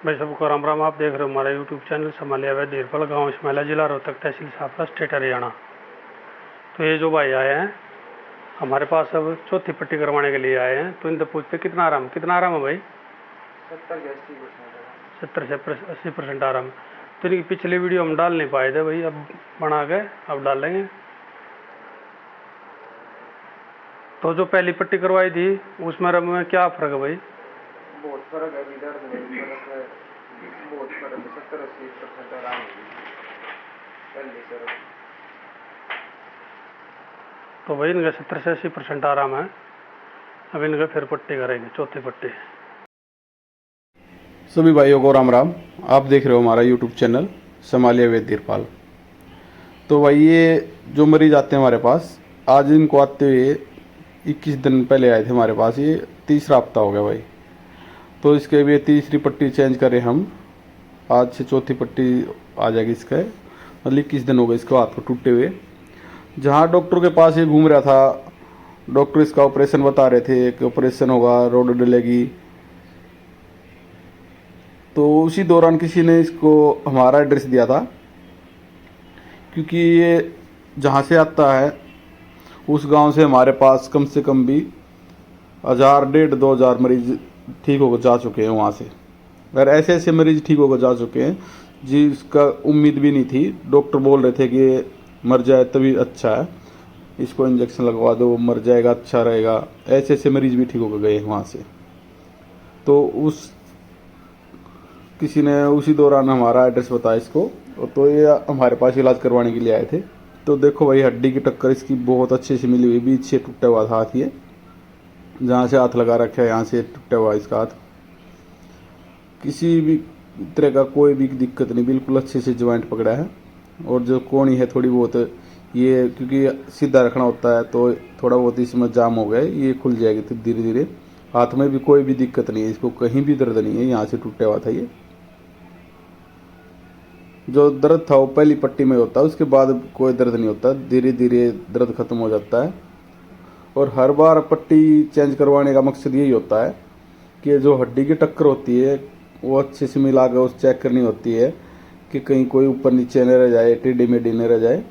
भाई सबको राम राम। आप देख रहे हो हमारा यूट्यूब चैनल समालिया वैद्य धीरपाल, गाँव इसमैला, जिला रोहतक, तहसील साफा, स्टेट हरियाणा। तो ये जो भाई आए हैं हमारे पास, अब चौथी पट्टी करवाने के लिए आए हैं। तो इनसे पूछते कितना आराम है भाई? 70 से 80% आराम। तो इनकी पिछली वीडियो हम डाल नहीं पाए थे भाई, अब बना के अब डालेंगे। तो जो पहली पट्टी करवाई थी उसमें रम में क्या फ़र्क है भाई? बहुत फर्क है, दर्द में फर्क है, बहुत फर्क है। 70-80% आराम है पहले से। तो भाई इनका 70 से 80% आराम है। अब इनका फिर पट्टी करेंगे, चौथी पट्टी। सभी भाइयों को राम राम। आप देख रहे हो हमारा यूट्यूब चैनल समालिया वैद्य धीरपाल। तो भाई ये जो मरीज आते हैं हमारे पास, आज इनको आते हुए 21 दिन पहले आए थे हमारे पास। ये तीसरा हफ्ता हो गया भाई। तो इसके भी तीसरी पट्टी चेंज करें हम। आज से चौथी पट्टी आ जाएगी इसका। मतलब 21 दिन हो गए इसको हाथ को टूटे हुए। जहाँ डॉक्टर के पास ये घूम रहा था, डॉक्टर इसका ऑपरेशन बता रहे थे कि ऑपरेशन होगा, रोड डलेगी। तो उसी दौरान किसी ने इसको हमारा एड्रेस दिया था, क्योंकि ये जहाँ से आता है उस गांव से हमारे पास कम से कम भी 1000-1500 मरीज ठीक होकर जा चुके हैं वहाँ से। अगर ऐसे ऐसे मरीज ठीक होकर जा चुके हैं जिसका उम्मीद भी नहीं थी। डॉक्टर बोल रहे थे कि ये मर जाए तभी अच्छा है, इसको इंजेक्शन लगवा दो, मर जाएगा अच्छा रहेगा। ऐसे ऐसे मरीज भी ठीक होकर गए वहाँ से। तो उस किसी ने उसी दौरान हमारा एड्रेस बताया इसको, तो ये हमारे पास इलाज करवाने के लिए आए थे। तो देखो भाई, हड्डी की टक्कर इसकी बहुत अच्छे से मिली हुई। बीच से टूटा हुआ था हाथ, ये जहाँ से हाथ लगा रखा है यहाँ से टूटा हुआ इसका हाथ। किसी भी तरह का कोई भी दिक्कत नहीं, बिल्कुल अच्छे से ज्वाइंट पकड़ा है। और जो कोणी है थोड़ी बहुत, ये क्योंकि सीधा रखना होता है तो थोड़ा बहुत इसमें जाम हो गया, ये खुल जाएगी तो धीरे धीरे। हाथ में भी कोई भी दिक्कत नहीं है इसको, कहीं भी दर्द नहीं है। यहाँ से टूटा हुआ था ये। जो दर्द था वो पहली पट्टी में होता है, उसके बाद कोई दर्द नहीं होता, धीरे धीरे दर्द खत्म हो जाता है। और हर बार पट्टी चेंज करवाने का मकसद यही होता है कि जो हड्डी की टक्कर होती है वो अच्छे से मिला कर उस चेक करनी होती है कि कहीं कोई ऊपर नीचे न रह जाए, टेढ़ी मेढ़ी न रह जाए।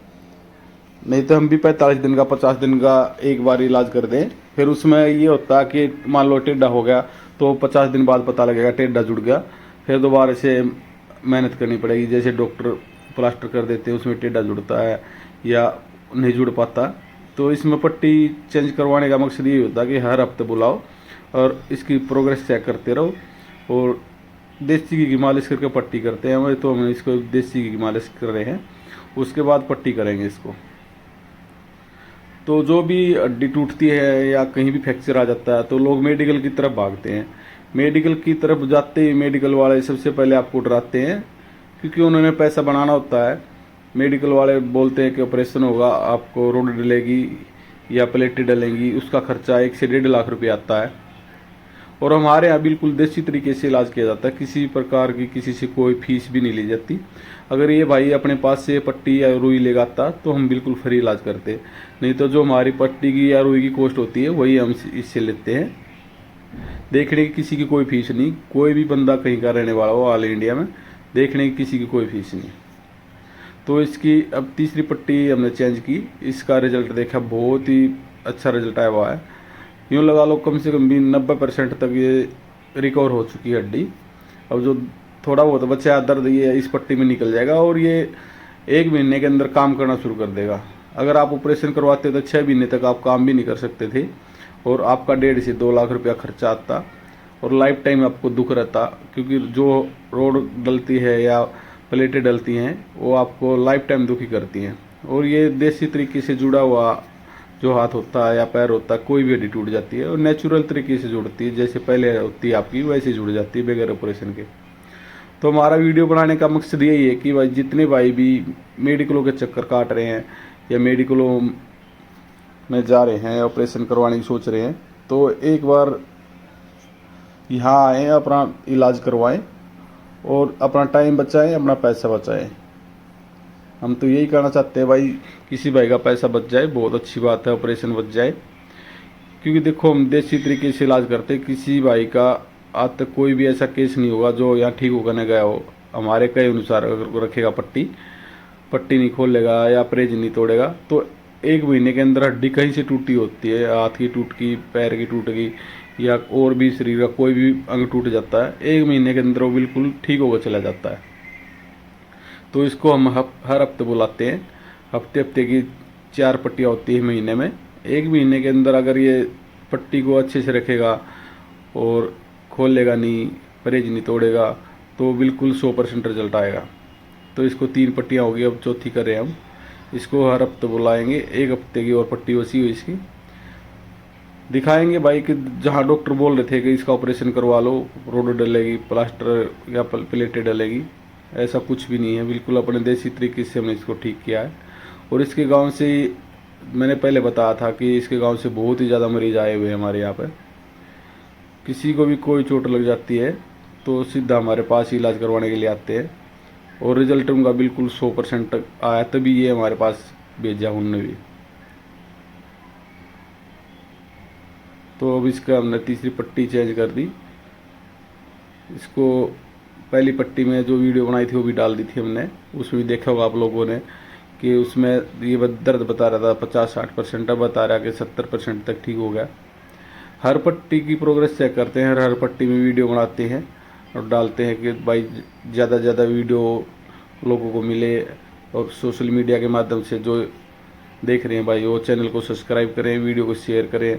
नहीं तो हम भी 45 दिन का 50 दिन का एक बार इलाज कर दें। फिर उसमें ये होता है कि मान लो टेढ़ा हो गया तो 50 दिन बाद पता लगेगा टेढ़ा जुड़ गया, फिर दोबारा से मेहनत करनी पड़ेगी। जैसे डॉक्टर प्लास्टर कर देते हैं, उसमें टेढ़ा जुड़ता है या नहीं जुड़ पाता। तो इसमें पट्टी चेंज करवाने का मकसद ये होता है कि हर हफ्ते बुलाओ और इसकी प्रोग्रेस चेक करते रहो। और देसी घी की मालिश करके पट्टी करते हैं हमें, तो हम इसको देसी घी की मालिश कर रहे हैं, उसके बाद पट्टी करेंगे इसको। तो जो भी हड्डी टूटती है या कहीं भी फ्रैक्चर आ जाता है तो लोग मेडिकल की तरफ भागते हैं। मेडिकल की तरफ जाते ही मेडिकल वाले सबसे पहले आपको डराते हैं, क्योंकि उन्होंने पैसा बनाना होता है। मेडिकल वाले बोलते हैं कि ऑपरेशन होगा, आपको रोड डलेगी या प्लेटें डलेंगी, उसका खर्चा 1 से 1.5 लाख रुपये आता है। और हमारे यहाँ बिल्कुल देसी तरीके से इलाज किया जाता है, किसी प्रकार की किसी से कोई फीस भी नहीं ली जाती। अगर ये भाई अपने पास से पट्टी या रुई लगाता तो हम बिल्कुल फ्री इलाज करते, नहीं तो जो हमारी पट्टी की या रुई की कॉस्ट होती है वही हम इससे लेते हैं। देखने की किसी की कोई फीस नहीं, कोई भी बंदा कहीं का रहने वाला हो ऑल इंडिया में, देखने की किसी की कोई फीस नहीं। तो इसकी अब तीसरी पट्टी हमने चेंज की, इसका रिजल्ट देखा, बहुत ही अच्छा रिजल्ट आया हुआ है। यूँ लगा लो कम से कम भी 90% तक ये रिकवर हो चुकी है हड्डी। अब जो थोड़ा बहुत बचा दर्द ये इस पट्टी में निकल जाएगा और ये 1 महीने के अंदर काम करना शुरू कर देगा। अगर आप ऑपरेशन करवाते तो 6 महीने तक आप काम भी नहीं कर सकते थे और आपका 1.5 से 2 लाख रुपया खर्चा आता और लाइफ टाइम आपको दुख रहता, क्योंकि जो रोड डलती है या प्लेटें डलती हैं वो आपको लाइफ टाइम दुखी करती हैं। और ये देसी तरीके से जुड़ा हुआ जो हाथ होता है या पैर होता है, कोई भी हड्डी टूट जाती है और नेचुरल तरीके से जुड़ती है, जैसे पहले होती है आपकी वैसे जुड़ जाती है बगैर ऑपरेशन के। तो हमारा वीडियो बनाने का मकसद यही है कि भाई जितने भाई भी मेडिकलों के चक्कर काट रहे हैं या मेडिकलों में जा रहे हैं, ऑपरेशन करवाने की सोच रहे हैं, तो एक बार यहाँ आएँ, अपना इलाज करवाएं और अपना टाइम बचाएं, अपना पैसा बचाएं। हम तो यही कहना चाहते हैं भाई, किसी भाई का पैसा बच जाए बहुत अच्छी बात है, ऑपरेशन बच जाए। क्योंकि देखो हम देसी तरीके से इलाज करते, किसी भाई का आज तक कोई भी ऐसा केस नहीं होगा जो यहाँ ठीक होकर न गया हो। हमारे कई अनुसार अगर रखेगा पट्टी नहीं खोलेगा या परहेज नहीं तोड़ेगा तो 1 महीने के अंदर हड्डी कहीं से टूटी होती है, हाथ की टूट गई, पैर की टूट गई या और भी शरीर का कोई भी अंग टूट जाता है, 1 महीने के अंदर वो बिल्कुल ठीक होकर चला जाता है। तो इसको हम हर हफ्ते बुलाते हैं। हफ्ते की 4 पट्टियाँ होती है महीने में। 1 महीने के अंदर अगर ये पट्टी को अच्छे से रखेगा और खोलेगा नहीं, परहेज नहीं तोड़ेगा तो बिल्कुल 100% रिजल्ट आएगा। तो इसको 3 पट्टियाँ होगी, अब चौथी करें हम। इसको हर हफ्ते बुलाएंगे, 1 हफ्ते की और पट्टी वैसी हुई इसकी दिखाएंगे भाई कि जहाँ डॉक्टर बोल रहे थे कि इसका ऑपरेशन करवा लो, रोड डलेगी, प्लास्टर या प्लेटें डलेगी, ऐसा कुछ भी नहीं है। बिल्कुल अपने देसी तरीके से हमने इसको ठीक किया है। और इसके गांव से मैंने पहले बताया था कि इसके गांव से बहुत ही ज़्यादा मरीज आए हुए हैं हमारे यहाँ पर। किसी को भी कोई चोट लग जाती है तो सीधा हमारे पास इलाज करवाने के लिए आते हैं और रिजल्ट उनका बिल्कुल 100% आया, तभी ये हमारे पास भेजा उन्होंने भी। तो अब इसका हमने तीसरी पट्टी चेंज कर दी। इसको पहली पट्टी में जो वीडियो बनाई थी वो भी डाल दी थी हमने, उसमें भी देखा होगा आप लोगों ने कि उसमें ये दर्द बता रहा था 50-60%, अब बता रहा कि 70% तक ठीक हो गया। हर पट्टी की प्रोग्रेस चेक करते हैं, हर पट्टी में वीडियो बनाते हैं और डालते हैं कि भाई ज़्यादा से ज़्यादा वीडियो लोगों को मिले। और सोशल मीडिया के माध्यम से जो देख रहे हैं भाई वो चैनल को सब्सक्राइब करें, वीडियो को शेयर करें,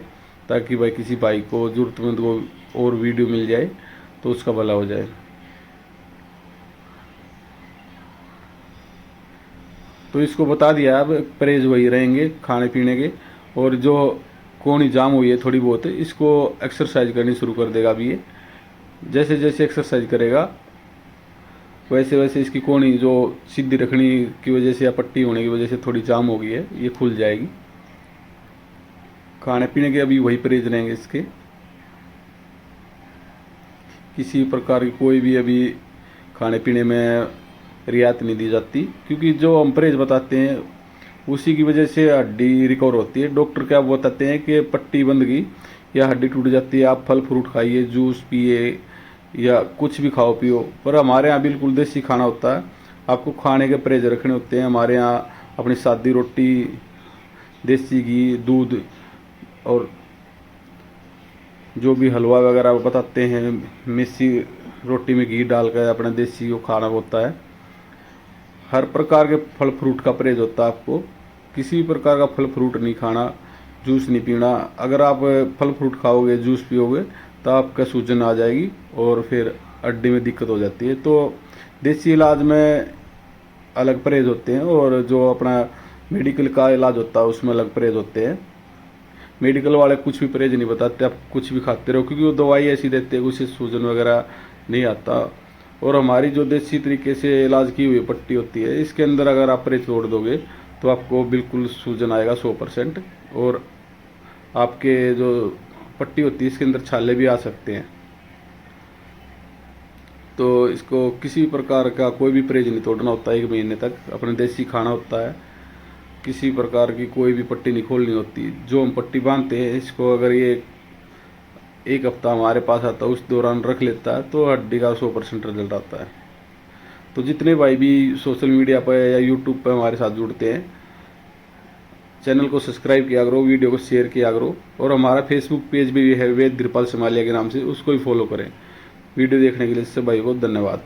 ताकि भाई किसी भाई को ज़रूरतमंद को और वीडियो मिल जाए तो उसका भला हो जाए। तो इसको बता दिया, अब परहेज वही रहेंगे खाने पीने के। और जो कोहनी जाम हुई है थोड़ी बहुत, इसको एक्सरसाइज करनी शुरू कर देगा। अभी ये जैसे जैसे एक्सरसाइज करेगा वैसे वैसे इसकी कोहनी जो सीधी रखनी की वजह से या पट्टी होने की वजह से थोड़ी जाम हो गई है, ये खुल जाएगी। खाने पीने के अभी वही परहेज रहेंगे इसके, किसी प्रकार की कोई भी अभी खाने पीने में रियायत नहीं दी जाती, क्योंकि जो हम परहेज बताते हैं उसी की वजह से हड्डी रिकवर होती है। डॉक्टर क्या बताते हैं कि पट्टी बंद गई या हड्डी टूट जाती है, आप फल फ्रूट खाइए, जूस पिए या कुछ भी खाओ पियो। पर हमारे यहाँ बिल्कुल देसी खाना होता है, आपको खाने के परहेज रखने होते हैं। हमारे यहाँ अपनी सादी रोटी, देसी घी, दूध और जो भी हलवा वगैरह बताते हैं, मिस्सी रोटी में घी डालकर अपना देसी वो खाना होता है। हर प्रकार के फल फ्रूट का परहेज होता है। आपको किसी भी प्रकार का फल फ्रूट नहीं खाना, जूस नहीं पीना। अगर आप फल फ्रूट खाओगे, जूस पियोगे तो आपका सूजन आ जाएगी और फिर हड्डी में दिक्कत हो जाती है। तो देसी इलाज में अलग परहेज होते हैं और जो अपना मेडिकल का इलाज होता है उसमें अलग परहेज होते हैं। मेडिकल वाले कुछ भी परहेज नहीं बताते, आप कुछ भी खाते रहो, क्योंकि वो दवाई ऐसी देते हैं उससे सूजन वगैरह नहीं आता। और हमारी जो देसी तरीके से इलाज की हुई पट्टी होती है, इसके अंदर अगर आप परहेज छोड़ दोगे तो आपको बिल्कुल सूजन आएगा 100%। और आपके जो पट्टी होती है इसके अंदर छाले भी आ सकते हैं। तो इसको किसी प्रकार का कोई भी परहेज नहीं तोड़ना होता है। 1 महीने तक अपने देसी खाना होता है, किसी प्रकार की कोई भी पट्टी नहीं खोलनी होती। जो हम पट्टी बांधते हैं इसको अगर ये 1 हफ्ता हमारे पास आता है, उस दौरान रख लेता है तो हड्डी का 100% रिजल्ट आता है। तो जितने भाई भी सोशल मीडिया पर या यूट्यूब पर हमारे साथ जुड़ते हैं, चैनल को सब्सक्राइब किया करो, वीडियो को शेयर किया करो। और हमारा फेसबुक पेज भी है वैद्य धीरपाल समालिया के नाम से, उसको भी फॉलो करें। वीडियो देखने के लिए सब भाई को धन्यवाद।